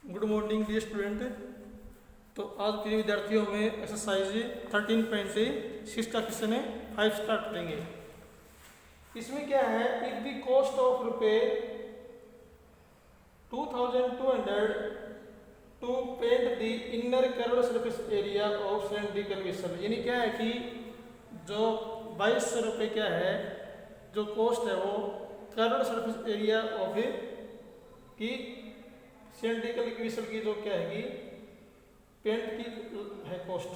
Good morning dear student. तो आज के विद्यार्थियों में एक्सरसाइज 13.6 का क्वेश्चन है 5 स्टार्ट करेंगे। इसमें क्या है, इफ द कॉस्ट ऑफ रुपए 2200 to paint the inner curve surface area of cylindrical vessel, यानी क्या है कि जो 2200 रुपये क्या है जो कॉस्ट है वो कर्व सरफेस एरिया ऑफ की सिलेंड्रिकल वेसल की जो क्या है पेंट की है कॉस्ट,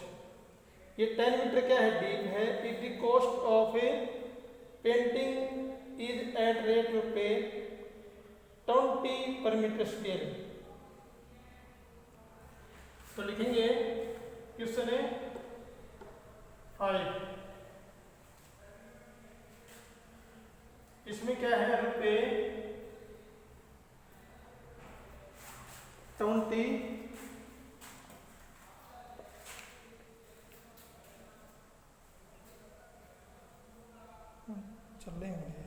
ये 10 मीटर क्या है डीप है। If the cost of painting is at rate रुपए 20 पर मीटर स्क्वायर, तो लिखेंगे क्वेश्चन है 5। इसमें क्या है रुपए 20 चल रहे होंगे।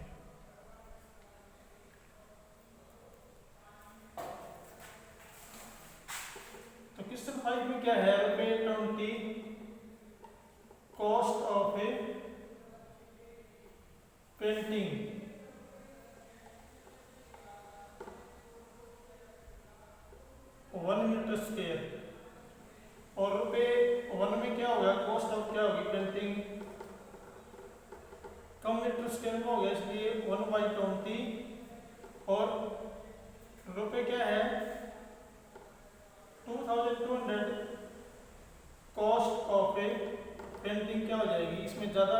तो क्वेश्चन 5 में क्या है रुपए 20 cost of a painting 1 metre square, और रुपए 1 में क्या होगा कॉस्ट ऑफ क्या होगी पेंटिंग कम मीटर स्क्वायर में हो गया, इसलिए 1/20 और रुपए क्या है 2200 कॉस्ट ऑफ ए पेंटिंग क्या हो जाएगी, इसमें ज़्यादा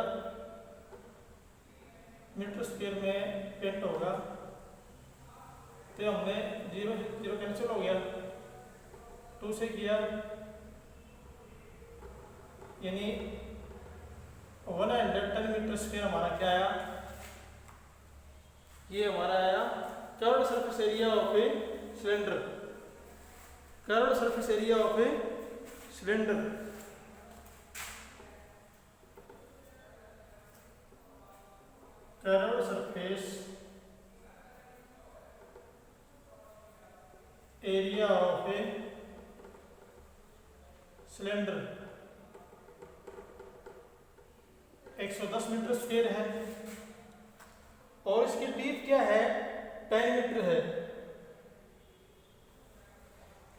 मीटर स्क्वायर में पेंट होगा, तो हमने 0 0 कैंसिल हो गया, 2 से किया, यानी 110 मीटर स्क्वायर हमारा क्या आया, ये हमारा आया curved surface area of a cylinder, curved surface area of a cylinder. Curved surface area of a cylinder 110 metre square है, और इसकी डीप क्या है 10 मीटर है।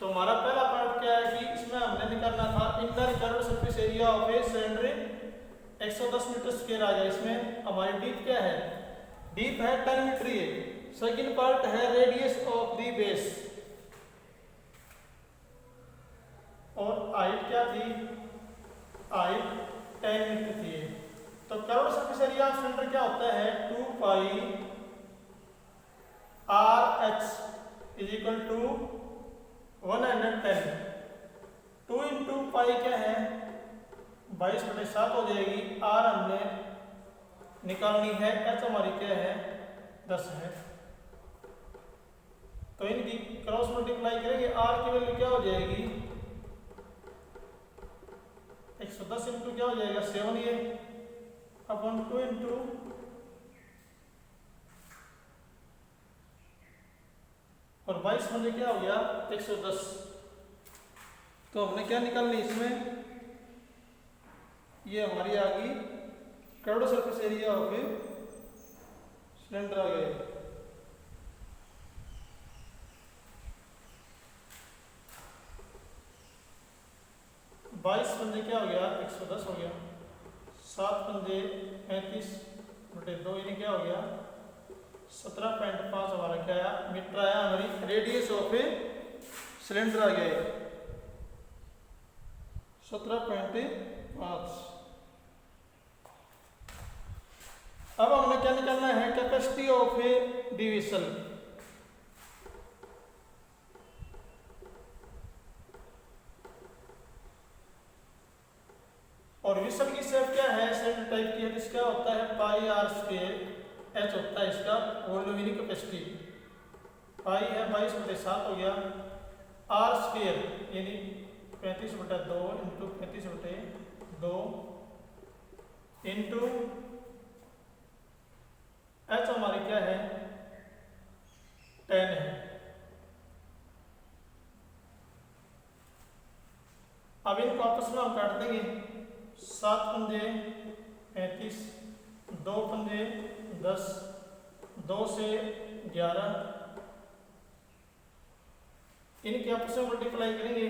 तो हमारा पहला पार्ट क्या है कि इसमें हमने निकालना था inner curved surface area of a cylinder 110 metre square आ गया, इसमें हमारी डीप क्या है, डीप है 10 मीटर। ये सेकंड पार्ट है रेडियस ऑफ द बेस, और हाइट क्या थी, हाइट 10 मीटर थी। तो curved surface area of cylinder क्या होता है 2 pi R H is equal to 110, 2 into pi क्या है 22/7 हो जाएगी, आर हमने निकालनी है, एच हमारी क्या है 10 है। तो इनकी क्रॉस मल्टीप्लाई करेंगे, आर की वैल्यू क्या हो जाएगी 110 इंटू क्या हो जाएगा 7 ये अपन 2 इंटू और 22 मुझे क्या हो गया 110। तो हमने क्या निकालनी इसमें, ये हमारी आ गई curved surface area of a cylinder आ गया। बाईस पंजे क्या हो गया 110 हो गया, 7 पंजे 35/2 यानी क्या हो गया 17.5 हमारा क्या आया मीटर आया, हमारी रेडियस ऑफ ए सिलेंडर आ गया 17.5। अब हमने क्या निकालना है कैपेसिटी ऑफ ए डिविजन, और विसल की शेप क्या है सिलेंडर टाइप की है, इसका होता है पाई आर स्क्वायर, एच होता है इसका वॉल्यूम यानी कैपेसिटी, पाई है 22/7 हो गया, आर स्क्वायर यानी 35/2 इंटू 35/2 इंटू एच हमारी क्या है 10 है, को आपस में हम काट देंगे। 7 पंजे 35, 2 पंजे 10, 2 से 11, इनके आपस में मल्टीप्लाई करेंगे।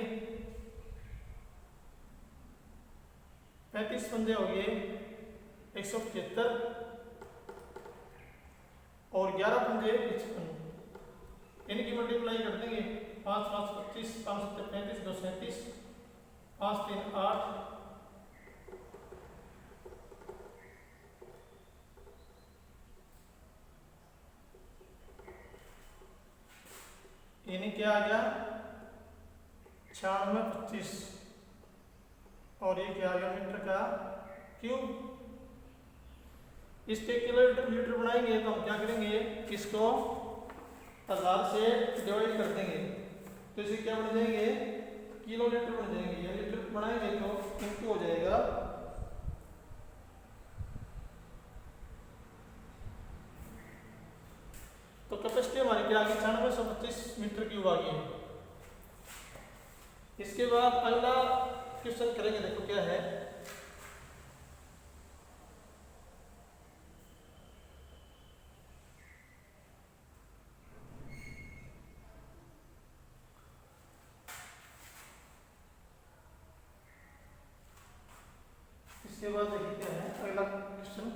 35 पंजे हो गए 175 और 11 पंजे 55, इनकी मल्टीप्लाई कर देंगे। 5 5 25, 5 7 35, 2 37, 5 3 8, यानी क्या आ गया 96 25, और ये क्या आ गया मीटर का क्यूब। इसके किलोमीटर मीटर बनाएंगे तो हम क्या करेंगे, इसको 1000 से डिवाइड कर देंगे तो इसे क्या बन जाएंगे किलोमीटर बन जाएंगे। या लीटर बनाएंगे तो इनटू हो जाएगा। तो कैपेसिटी हमारी क्या आ गई 9625 मीटर क्यूब आ गई है। इसके बाद अगला क्वेश्चन करेंगे, देखो क्या है। इसके बाद देखिए क्या है अगला क्वेश्चन।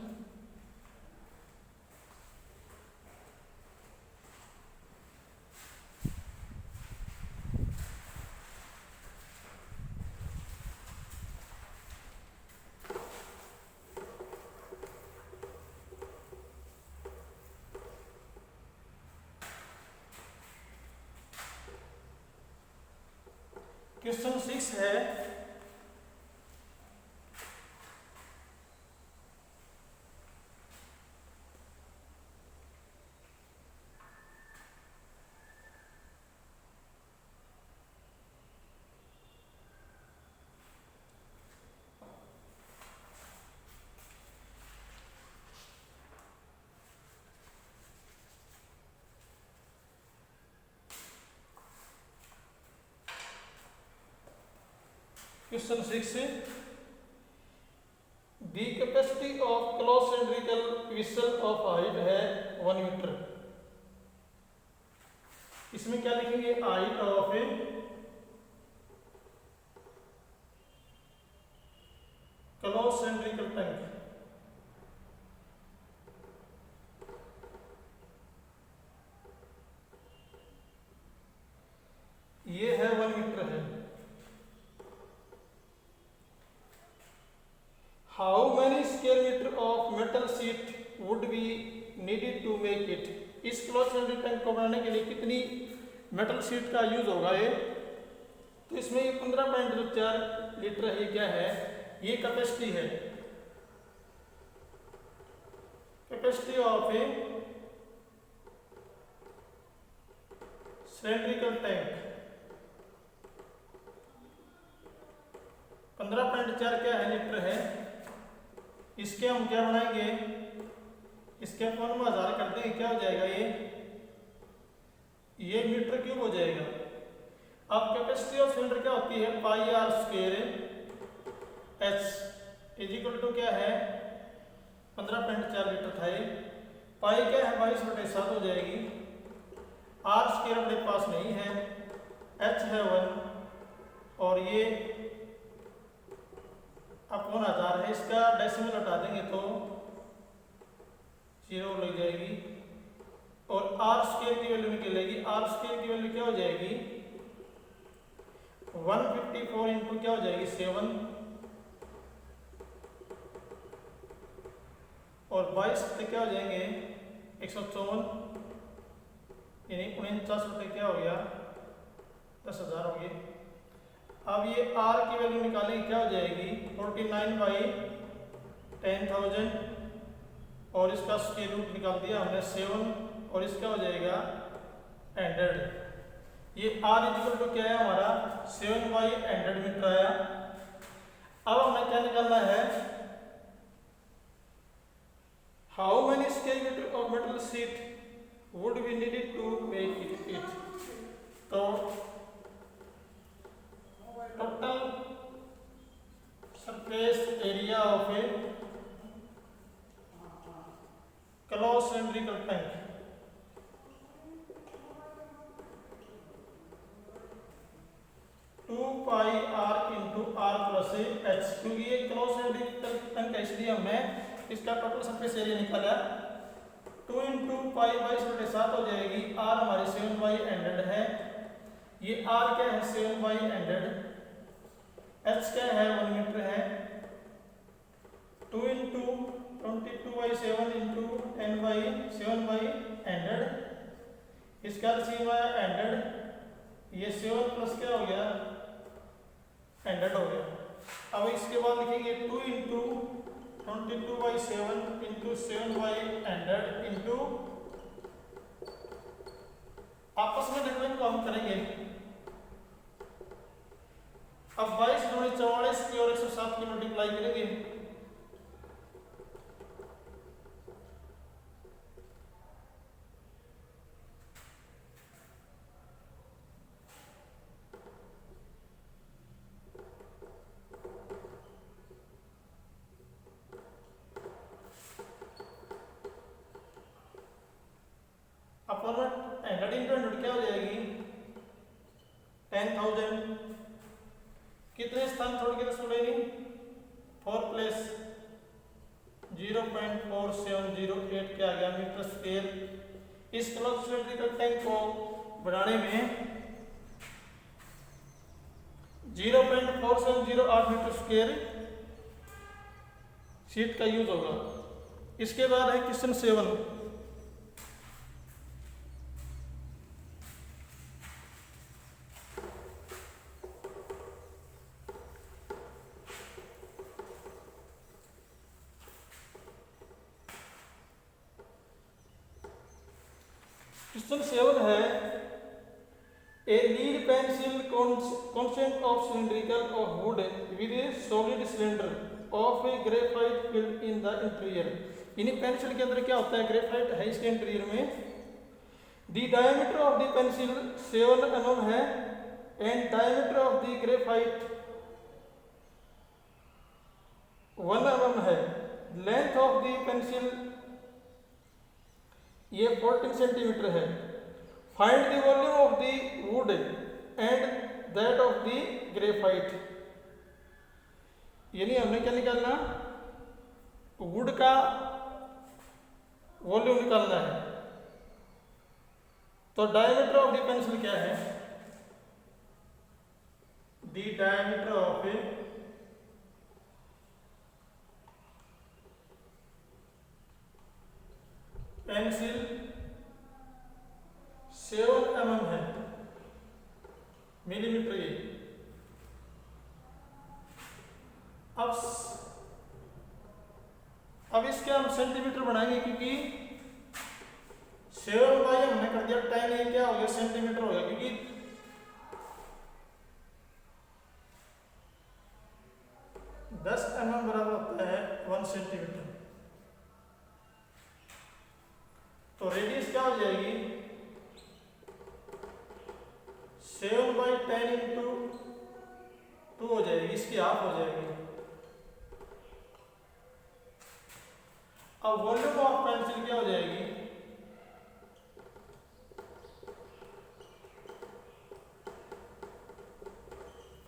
क्वेश्चन 6 है, question 6, the capacity of close cylindrical whistle of height है 1 मीटर। इसमें क्या लिखेंगे, height of A close cylindrical tank. ये है 1 मीटर है। How many square meter of metal sheet would be needed to make it? इस close cylindrical tank को बनाने के लिए कितनी मेटल शीट का यूज होगा ये। तो इसमें ये 15.4 लीटर है, क्या है ये कैपेसिटी है। Capacity of A cylindrical tank 15.4 क्या है लीटर है। इसके हम क्या बनाएंगे, इसके अपन में 1000 कर देंगे, क्या हो जाएगा ये मीटर क्यूब हो जाएगा। अब कैपेसिटी ऑफ सिलेंडर क्या होती है, pi R square H is equal to क्या है 15.4 लीटर था ये। पाई क्या है 22/7 हो जाएगी। आर स्क्वायर अपने पास नहीं है, एच है 1 और ये अपॉन 1000 है। इसका डेसिमल हटा देंगे तो 0 लग जाएगी और आर स्क्वायर की वैल्यू निकलेगी। आर स्क्वायर की वैल्यू क्या हो जाएगी 154 इंटू क्या हो जाएगी 7 और 22 रुपये क्या हो जाएंगे 154, यानी 49 रुपये क्या हो गया 10,000 हो गए। अब ये R की वैल्यू निकालेंगे, क्या हो जाएगी 49/10,000 और इसका स्क्वायर रूट निकाल दिया हमने 7 और इसका हो जाएगा 100। ये R इक्वल टू क्या है हमारा 7/100 मीटर आया। अब हमें क्या निकालना है, how many square metre of metal sheet would be needed to make it. तो टोटल प्लस एच, क्योंकि ये क्लोज सिलेंडरिकल टंक है इसलिए हमने इसका टोटल सरफेस एरिया निकाला 2 इंटू पाई बाई 7 हो जाएगी। आर हमारी 7/100 है, ये आर क्या है 7/100, एच क्या है 1 मीटर है, 2 इंटू 22/7 इंटू 10/7/100, इसका LCM आया 100, ये 7 प्लस क्या हो गया 100 हो गया। अब इसके बाद लिखेंगे 2 इंटू 22/7 इंटू 7/100 इंटू, आपस में देखो इनको हम करेंगे। अब 22 दूनी 44 की और 107 की मल्टीप्लाई करेंगे, अपन 100 इंटू 100 क्या हो जाएगी 10,000, कितने स्थान छोड़ के दशमलव नहीं 4 प्लस 0.4708 क्या आ गया मीटर स्क्वायर। इस क्लोज सिलेंडरिकल टैंक को बनाने में 0.4708 मीटर स्क्वायर शीट का यूज होगा। इसके बाद है क्वेश्चन 7। क्वेश्चन 7 है a lead pencil constant of cylindrical of wood with a solid cylinder of a graphite filled in the interior। यानी पेंसिल के अंदर क्या होता है ग्रेफाइट है इसके इंटीरियर में। The diameter of the pencil 7 mm है and diameter of the graphite 1 mm है। लेंथ ऑफ द पेंसिल ये 14 सेंटीमीटर है। Find the volume of the wood and that of the graphite, यानी हमने क्या निकालना वुड का वॉल्यूम निकालना है। तो डायमीटर ऑफ द पेंसिल क्या है, the diameter of pencil 7 mm है मिलीमीटर ये। अब इसके हम सेंटीमीटर बनाएंगे क्योंकि 7 बाई हमने कर दिया 10, ये क्या हो गया सेंटीमीटर हो गया, क्योंकि 10 mm बराबर होता है 1 सेंटीमीटर। तो रेडियस क्या हो जाएगी 7/10 इंटू 2 हो जाएगी, इसकी हाफ हो जाएगी। अब वॉल्यूम ऑफ पेंसिल क्या हो जाएगी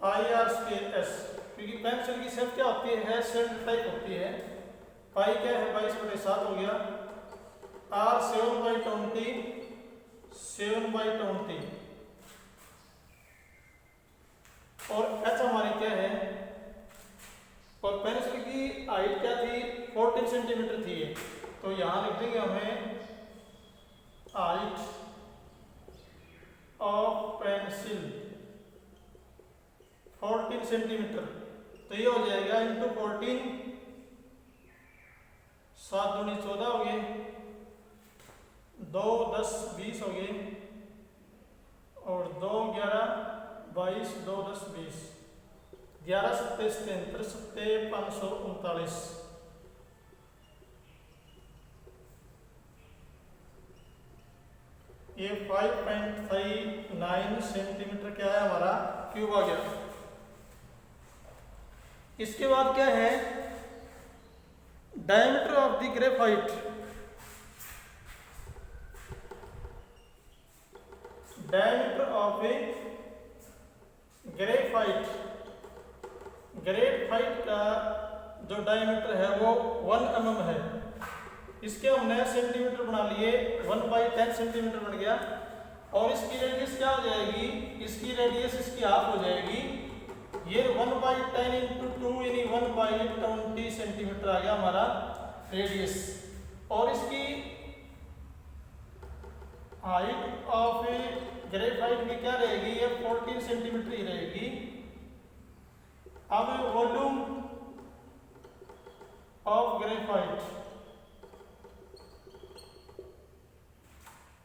IR²S, क्योंकि पेंसिल की शेप क्या होती है सिलेंडर टाइप होती है। पाई क्या है 22/7 हो गया, R 7/20 7/20 और H हमारी क्या है, और पेंसिल की हाइट क्या थी 14 सेंटीमीटर थी ये। तो यहां लिख देंगे हमें हाइट ऑफ पेंसिल 14 सेंटीमीटर। तो ये हो जाएगा इंटू 14, 7 दूनी 14 हो गए, 2 10 20 हो गए, और 2 11 22, 2 10 20, 11 7 73 7 539। ये 5.59 सेंटीमीटर क्या है हमारा क्यूब आ गया। इसके बाद क्या है diameter of the graphite, diameter of A graphite, graphite का जो डायमीटर है वो 1 mm है। इसके हमने सेंटीमीटर बना लिए, 1/10 सेंटीमीटर बन गया। और इसकी रेडियस क्या हो जाएगी, इसकी रेडियस इसकी हाफ हो जाएगी। ये 1/10 इंटू 2 यानी 1/20 सेंटीमीटर आ गया हमारा रेडियस। और इसकी हाइट ऑफ ग्रेफाइट की क्या रहेगी, ये 14 सेंटीमीटर ही रहेगी। अब वॉल्यूम ऑफ ग्रेफाइट,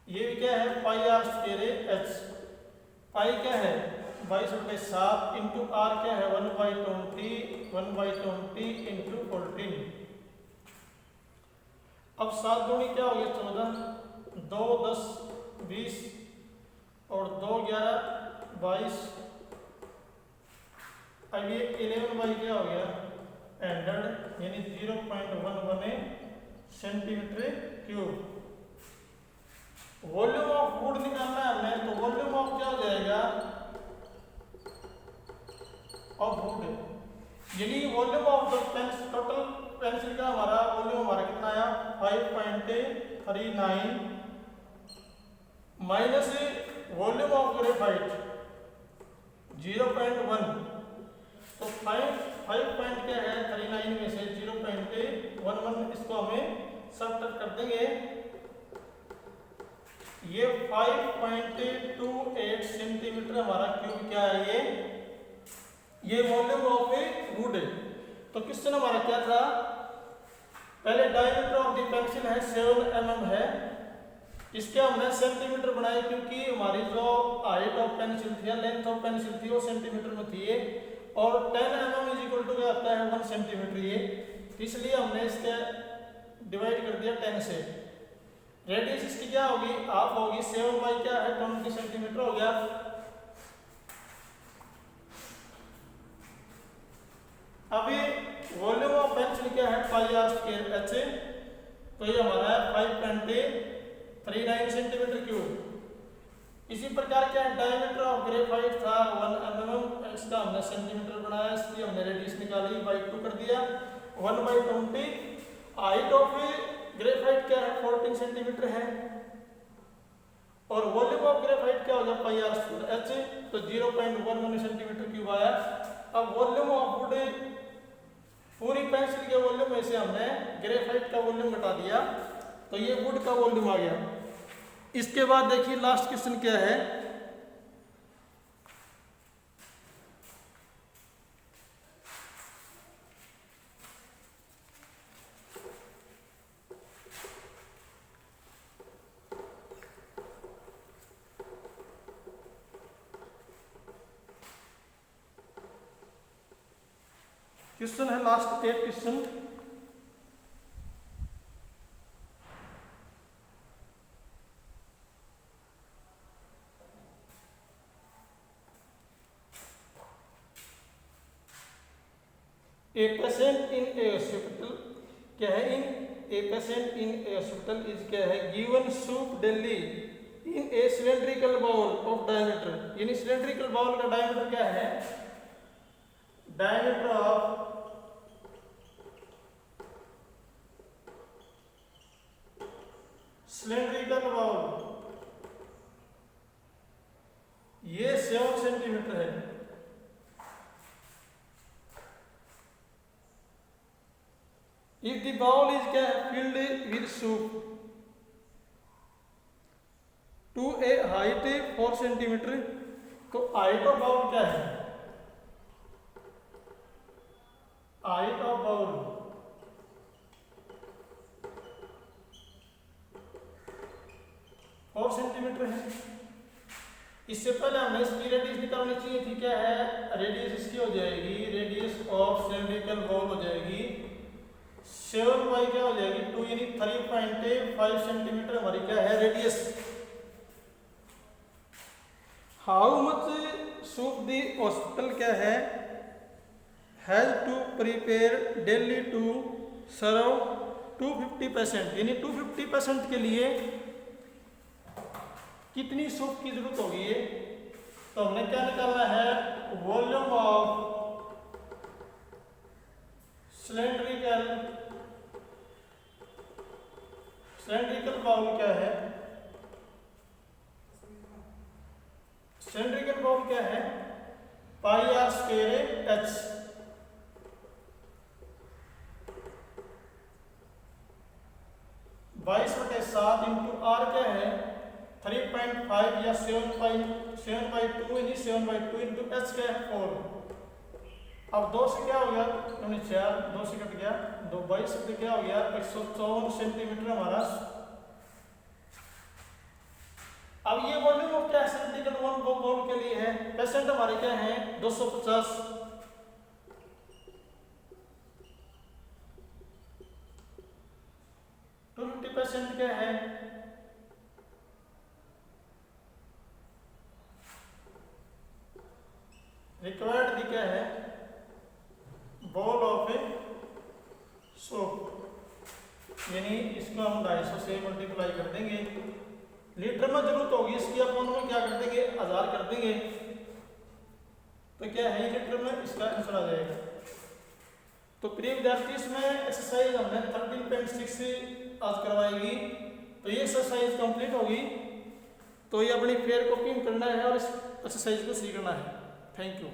ये भी क्या है, पाई आर स्क्वायर एच। पाई क्या है 22/7 इंटू आर क्या है 1/20 इंटू 14। अब 7 दूनी क्या हो गया 14, 2 10 20 और 2 11 22। अब ये 11 क्या हो गया 100 यानी 0.11 centimetre cube. Volume of would निकालना है हमने, तो वॉल्यूम ऑफ क्या हो जाएगा ऑफ वुड, यानी volume of the pencil, total pencil का हमारा वॉल्यूम हमारा कितना आया 5.39 माइनस वॉल्यूम ऑफ ग्रेफाइट 0.1। तो 5 पॉइंट क्या है 39 में से 0.11 इसको हमें सब्ट्रैक्ट कर देंगे। ये 5.28 सेंटीमीटर हमारा क्यूब क्या है, ये वॉल्यूम ऑफ ए वुड है। तो क्वेश्चन हमारा क्या था, पहले डायमीटर ऑफ द पेंसिल है 7 mm है, इसके हमने सेंटीमीटर बनाए क्योंकि हमारी जो हाइट ऑफ पेंसिल थी या लेंथ ऑफ पेंसिल थी वो सेंटीमीटर में थी। और 10 mm इज इक्वल टू क्या आता है 1 सेंटीमीटर, ये इसलिए हमने इसके डिवाइड कर दिया 10 से। रेडियस इसकी क्या होगी हाफ होगी, 7 क्या है 20 सेंटीमीटर हो गया। अभी वॉल्यूम ऑफ पेंसिल क्या है पाई आर स्क्वायर एच, तो ये हमारा है 5.39 सेंटीमीटर क्यूब। इसी प्रकार क्या है डायमीटर ऑफ ग्रेफाइट था 1 mm, इसका हमने सेंटीमीटर बनाया, इसकी हमने रेडियस निकाली 2 कर दिया 1/20। हाइट ऑफ ग्रेफाइट क्या है 14 सेंटीमीटर है और वॉल्यूम ऑफ ग्रेफाइट क्या हो गया पाई आर स्क्वायर एच, तो 0.11 सेंटीमीटर क्यूब आया। अब वॉल्यूम ऑफ वुड, पूरी पेंसिल के वॉल्यूम में से हमने ग्रेफाइट का वॉल्यूम घटा दिया, तो ये वुड का वॉल्यूम आ गया। इसके बाद देखिए लास्ट क्वेश्चन क्या है, क्वेश्चन है लास्ट एक question. A patient in a hospital क्या है, इन a patient in a hospital is क्या है given soup daily in a cylindrical bowl of diameter, यानी cylindrical bowl का diameter क्या है, diameter of cylindrical bowl ये 7 सेंटीमीटर है। If the bowl is क्या है filled with soup to a height 4 centimetre, तो हाइट ऑफ बाउल क्या है, हाइट ऑफ बाउल 4 सेंटीमीटर है। इससे पहले हमें इसकी रेडियस निकालनी चाहिए थी, क्या है रेडियस इसकी हो जाएगी, रेडियस ऑफ सिलिंड्रिकल बाउल हो जाएगी 7 क्या हो जाएगी 2 यानी 3.5 सेंटीमीटर हमारी क्या है radius. How much soup the hospital क्या है has to prepare daily to serve 250 patient, यानी 250 पेशेंट के लिए कितनी सूप की जरूरत होगी, तो हमने क्या निकालना है वॉल्यूम ऑफ सिलेंड्रिकल बाउल क्या है? सिलेंड्रिकल बाउल क्या है? Pi R square H. बाईस बटे 7 इंटू आर क्या है? 3.5 या 7/2 यानी 7/2 इंटू एच क्या है? 4। अब 2 से क्या हो गया? 4, 2 से कट गया 2, 22 से क्या हो गया? 154 सेंटीमीटर हमारा। अब ये वॉल्यूम ऑफ क्या है? सिलेंड्रिकल वन बाउल के लिए है। पेशेंट हमारे क्या है? 250। 250% क्या है? रिक्वायर्ड दी क्या है? बॉल ऑफ ए सोप, यानी इसको हम 250 से मल्टीप्लाई कर देंगे। लीटर में जरूरत होगी इसकी, अपन में क्या कर देंगे? 1000 कर देंगे। तो क्या है? लीटर में इसका आंसर आ जाएगा। तो प्रिय विद्यार्थी, इसमें एक्सरसाइज हमने 13.6 आज करवाएगी। तो ये एक्सरसाइज कंप्लीट होगी, तो ये अपनी फेयर कॉपी में करना है और इस एक्सरसाइज को सीखना है। Thank you.